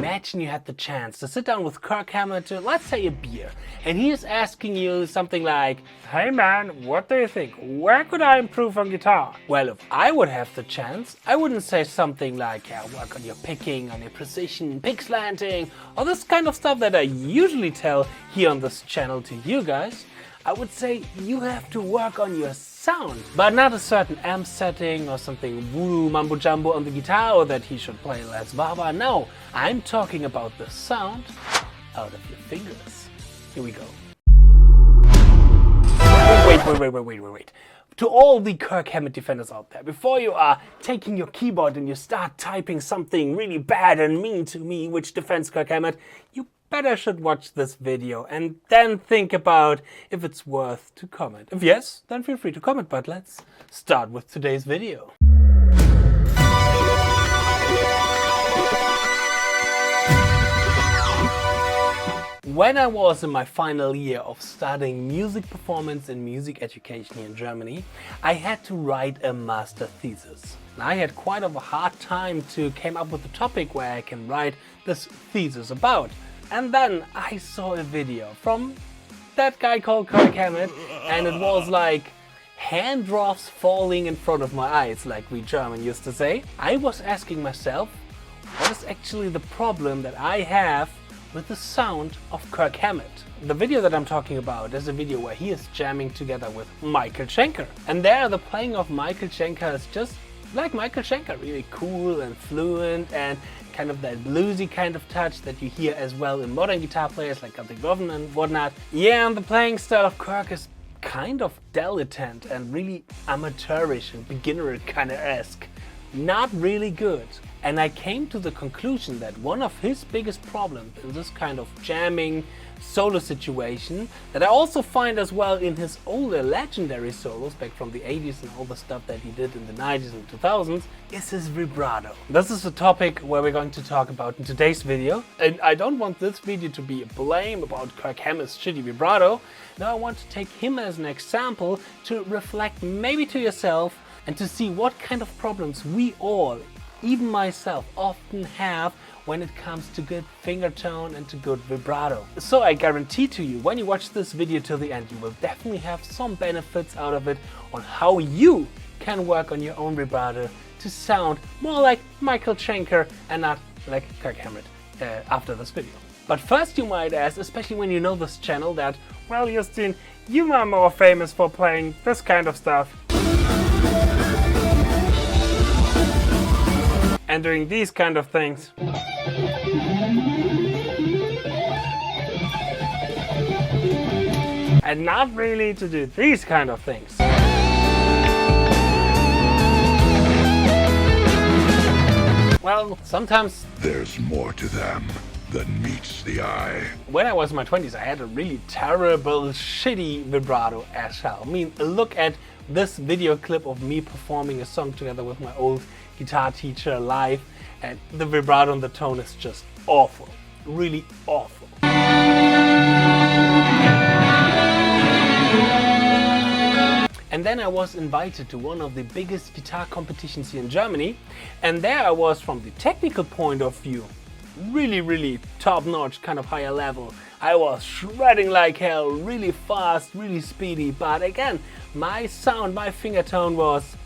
Imagine you had the chance to sit down with KIRK Hammett to, let's say, a beer, and he is asking you something like, "Hey man, what do you think? Where could I improve on guitar?" Well, if I would have the chance, I wouldn't say something like, "Yeah, work on your picking, on your precision, pick slanting," or this kind of stuff that I usually tell here on this channel to you guys. I would say you have to work on your sound, but not a certain amp setting or something voodoo mambo jumbo on the guitar, or that he should play less baba. No, I'm talking about the sound out of your fingers. Here we go. Wait. To all the KIRK Hammett defenders out there, before you are taking your keyboard and you start typing something really bad and mean to me which defends KIRK Hammett, you better should watch this video and then think about if it's worth to comment. If yes, then feel free to comment, but let's start with today's video. When I was in my final year of studying music performance and music education here in Germany, I had to write a master thesis. And I had quite of a hard time to come up with a topic where I can write this thesis about. And then I saw a video from that guy called KIRK Hammett, and it was like hand drops falling in front of my eyes, like we German used to say. I was asking myself, what is actually the problem that I have with the sound of KIRK Hammett? The video that I'm talking about is a video where he is jamming together with Michael Schenker. And there the playing of Michael Schenker is just like Michael Schenker, really cool and fluent and kind of that bluesy kind of touch that you hear as well in modern guitar players like Gatti Govan and whatnot. Yeah, and the playing style of KIRK is kind of dilettante and really amateurish and beginner kind of esque. Not really good. And I came to the conclusion that one of his biggest problems in this kind of jamming solo situation, that I also find as well in his older legendary solos back from the 80s and all the stuff that he did in the 90s and 2000s, is his vibrato. This is a topic where we're going to talk about in today's video. And I don't want this video to be a blame about KIRK Hammett's shitty vibrato. No, I want to take him as an example to reflect maybe to yourself and to see what kind of problems we all, even myself, often have when it comes to good finger tone and to good vibrato. So I guarantee to you, when you watch this video till the end, you will definitely have some benefits out of it on how you can work on your own vibrato to sound more like Michael Schenker and not like KIRK Hammett after this video. But first you might ask, especially when you know this channel, that, well, Justin, you are more famous for playing this kind of stuff and doing these kind of things. And not really to do these kind of things. Well, sometimes there's more to them than meets the eye. When I was in my 20s, I had a really terrible, shitty vibrato as hell. I mean, look at this video clip of me performing a song together with my old guitar teacher live, and the vibrato and the tone is just awful, really awful. And then I was invited to one of the biggest guitar competitions here in Germany, and there I was, from the technical point of view, really top-notch, kind of higher level. I was shredding like hell, really fast, really speedy, but again, my sound, my finger tone was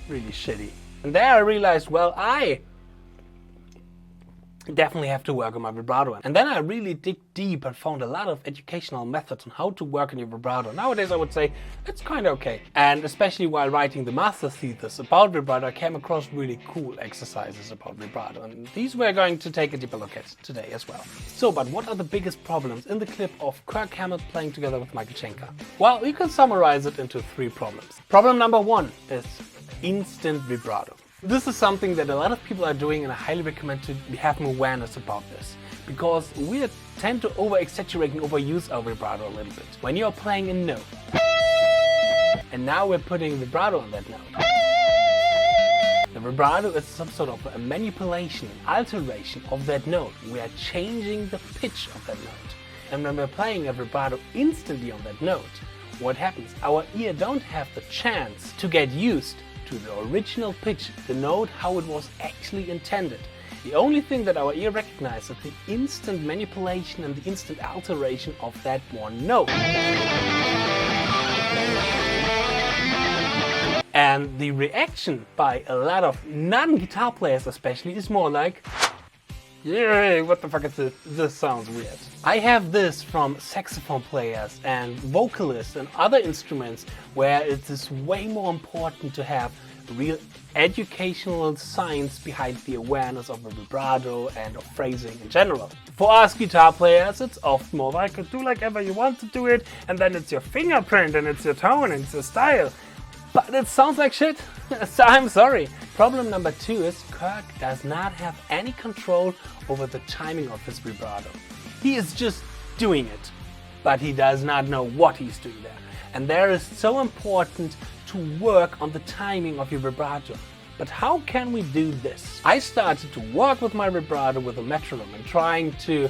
really shitty. And there I realized, well, I definitely have to work on my vibrato. And then I really dig deep and found a lot of educational methods on how to work on your vibrato. Nowadays I would say it's kind of okay. And especially while writing the master thesis about vibrato, I came across really cool exercises about vibrato. And these we're going to take a deeper look at today as well. So, but what are the biggest problems in the clip of KIRK Hammett playing together with Michael Schenker? Well, you can summarize it into 3 problems. Problem number 1 is instant vibrato. This is something that a lot of people are doing, and I highly recommend to have an awareness about this, because we tend to over-exaggerate and overuse our vibrato a little bit. When you're playing a note, and now we're putting vibrato on that note, the vibrato is some sort of a manipulation, an alteration of that note. We are changing the pitch of that note. And when we're playing a vibrato instantly on that note, what happens? Our ear don't have the chance to get used to the original pitch, the note, how it was actually intended. The only thing that our ear recognizes is the instant manipulation and the instant alteration of that one note. And the reaction by a lot of non-guitar players especially is more like, yeah, what the fuck is this? This sounds weird. I have this from saxophone players and vocalists and other instruments where it is way more important to have real educational science behind the awareness of a vibrato and of phrasing in general. For us guitar players, it's often more like do like ever you want to do it, and then it's your fingerprint and it's your tone and it's your style. But it sounds like shit, so I'm sorry. Problem number 2 is KIRK does not have any control over the timing of his vibrato. He is just doing it, but he does not know what he's doing there. And there is so important to work on the timing of your vibrato. But how can we do this? I started to work with my vibrato with a metronome and trying to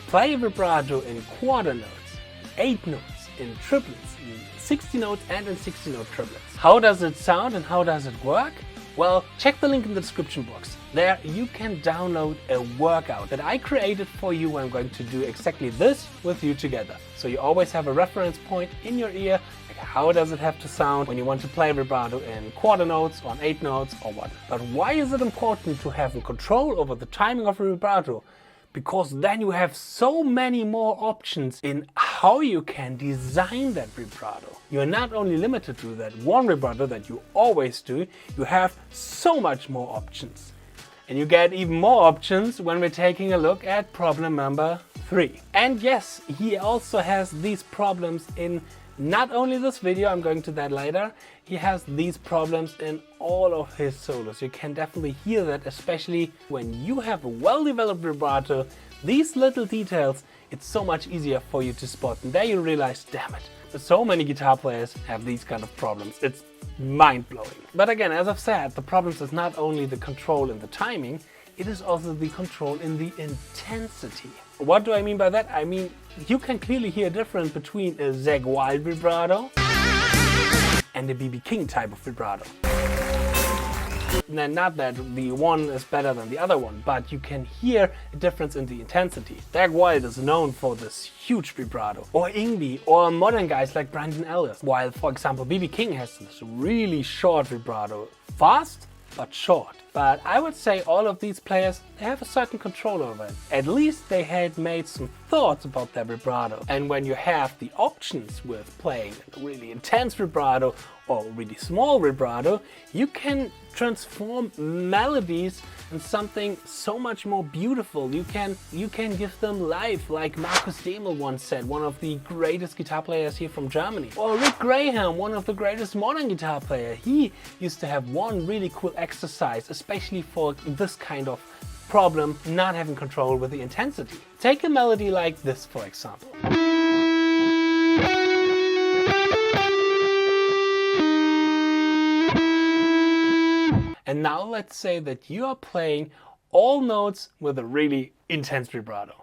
play vibrato in quarter notes, 8 notes, in triplets, in 60 notes and in 60 note triplets. How does it sound and how does it work? Well, check the link in the description box. There you can download a workout that I created for you where I'm going to do exactly this with you together. So you always have a reference point in your ear, like how does it have to sound when you want to play vibrato in quarter notes, on 8 notes or what. But why is it important to have control over the timing of a vibrato? Because then you have so many more options in how you can design that vibrato. You're not only limited to that one vibrato that you always do, you have so much more options. And you get even more options when we're taking a look at problem number 3. And yes, he also has these problems in not only this video, I'm going to that later, he has these problems in all of his solos. You can definitely hear that, especially when you have a well-developed vibrato. These little details, it's so much easier for you to spot. And there you realize, damn it, so many guitar players have these kind of problems. It's mind-blowing. But again, as I've said, the problems is not only the control and the timing, it is also the control in the intensity. What do I mean by that? I mean, you can clearly hear a difference between a Zakk Wylde vibrato and a BB King type of vibrato. And not that the one is better than the other one, but you can hear a difference in the intensity. Zakk Wylde is known for this huge vibrato, or Yngwie, or modern guys like Brandon Ellis. While, for example, BB King has this really short vibrato. Fast, but short. But I would say all of these players, they have a certain control over it. At least they had made some thoughts about their vibrato. And when you have the options with playing a really intense vibrato or really small vibrato, you can transform melodies in something so much more beautiful. You can give them life, like Marcus Demel once said, one of the greatest guitar players here from Germany. Or Rick Graham, one of the greatest modern guitar players. He used to have one really cool exercise, especially for this kind of problem, not having control with the intensity. Take a melody like this, for example. And now let's say that you are playing all notes with a really intense vibrato.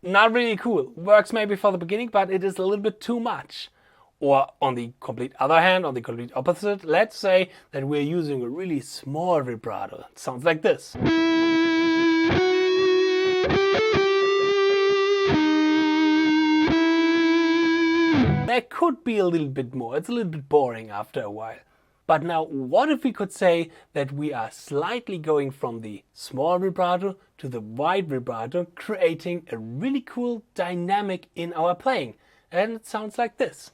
Not really cool. Works maybe for the beginning, but it is a little bit too much. Or on the complete other hand, on the complete opposite, let's say that we're using a really small vibrato. It sounds like this. There could be a little bit more. It's a little bit boring after a while. But now, what if we could say that we are slightly going from the small vibrato to the wide vibrato, creating a really cool dynamic in our playing? And it sounds like this.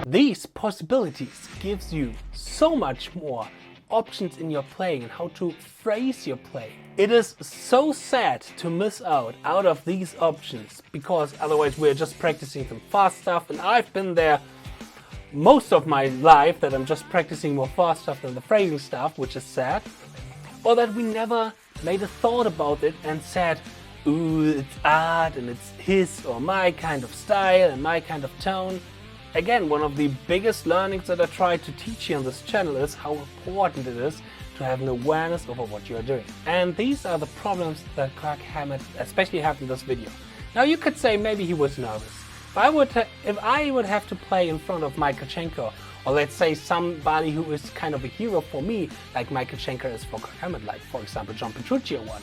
These possibilities gives you so much more options in your playing and how to phrase your playing. It is so sad to miss out of these options, because otherwise we're just practicing some fast stuff, and I've been there most of my life that I'm just practicing more fast stuff than the phrasing stuff, which is sad. Or that we never made a thought about it and said, ooh, it's art and it's his or my kind of style and my kind of tone. Again, one of the biggest learnings that I try to teach you on this channel is how important it is to have an awareness over what you are doing. And these are the problems that KIRK Hammett especially have in this video. Now you could say maybe he was nervous. If I would have to play in front of Michael Schenker, or let's say somebody who is kind of a hero for me, like Michael Schenker is for KIRK Hammett, like for example John Petrucci or whatnot,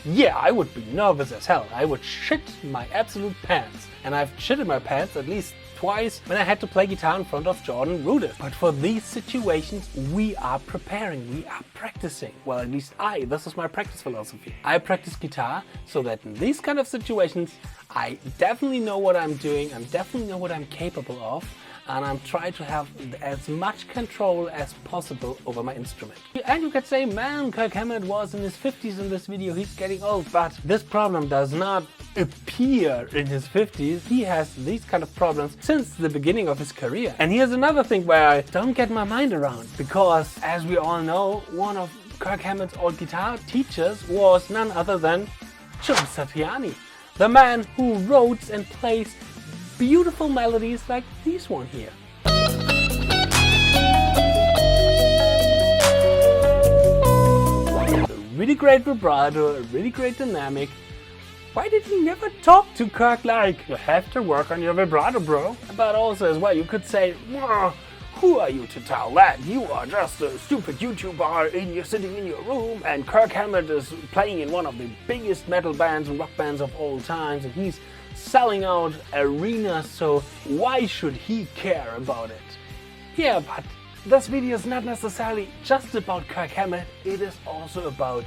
yeah, I would be nervous as hell. I would shit my absolute pants. And I've shitted my pants at least twice when I had to play guitar in front of Jordan Rudess. But for these situations, we are preparing, we are practicing. Well, at least this is my practice philosophy. I practice guitar so that in these kind of situations, I definitely know what I'm doing, I definitely know what I'm capable of, and I'm trying to have as much control as possible over my instrument. And you could say, man, KIRK Hammett was in his 50s in this video, he's getting old, but this problem does not appear in his 50s. He has these kind of problems since the beginning of his career. And here's another thing where I don't get my mind around, because as we all know, one of KIRK Hammett's old guitar teachers was none other than Joe Satriani, the man who wrote and plays beautiful melodies like this one here. A really great vibrato, a really great dynamic. Why did he never talk to KIRK like, you have to work on your vibrato, bro? But also as well, you could say, who are you to tell that? You are just a stupid YouTuber and you're sitting in your room, and KIRK Hammett is playing in one of the biggest metal bands and rock bands of all times, and he's selling out arenas, so why should he care about it? Yeah, but this video is not necessarily just about KIRK Hammett, it is also about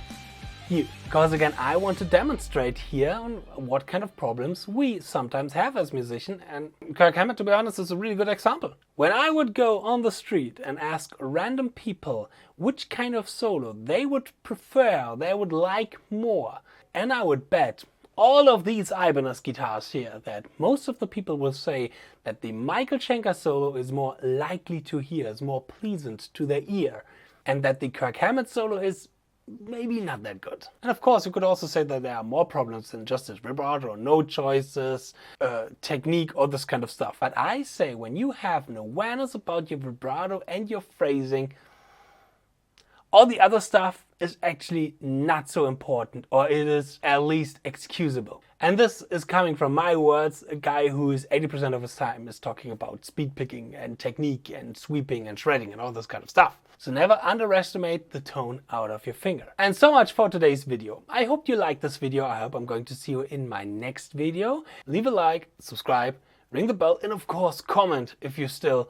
you. Because again, I want to demonstrate here on what kind of problems we sometimes have as musicians, and KIRK Hammett, to be honest, is a really good example. When I would go on the street and ask random people which kind of solo they would prefer, they would like more, and I would bet all of these Ibanez guitars here that most of the people will say that the Michael Schenker solo is more likely to hear, is more pleasant to their ear, and that the KIRK Hammett solo is maybe not that good. And of course you could also say that there are more problems than just this vibrato, or note choices, technique, all this kind of stuff. But I say when you have an awareness about your vibrato and your phrasing, all the other stuff is actually not so important, or it is at least excusable. And this is coming from my words, a guy who is 80% of his time is talking about speed picking and technique and sweeping and shredding and all this kind of stuff. So never underestimate the tone out of your finger. And so much for today's video. I hope you liked this video. I hope I'm going to see you in my next video. Leave a like, subscribe, ring the bell, and of course comment if you still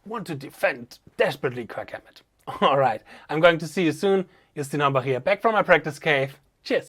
want to defend desperately KIRK Hammett. Alright, I'm going to see you soon. Justin Hambach here, back from my practice cave.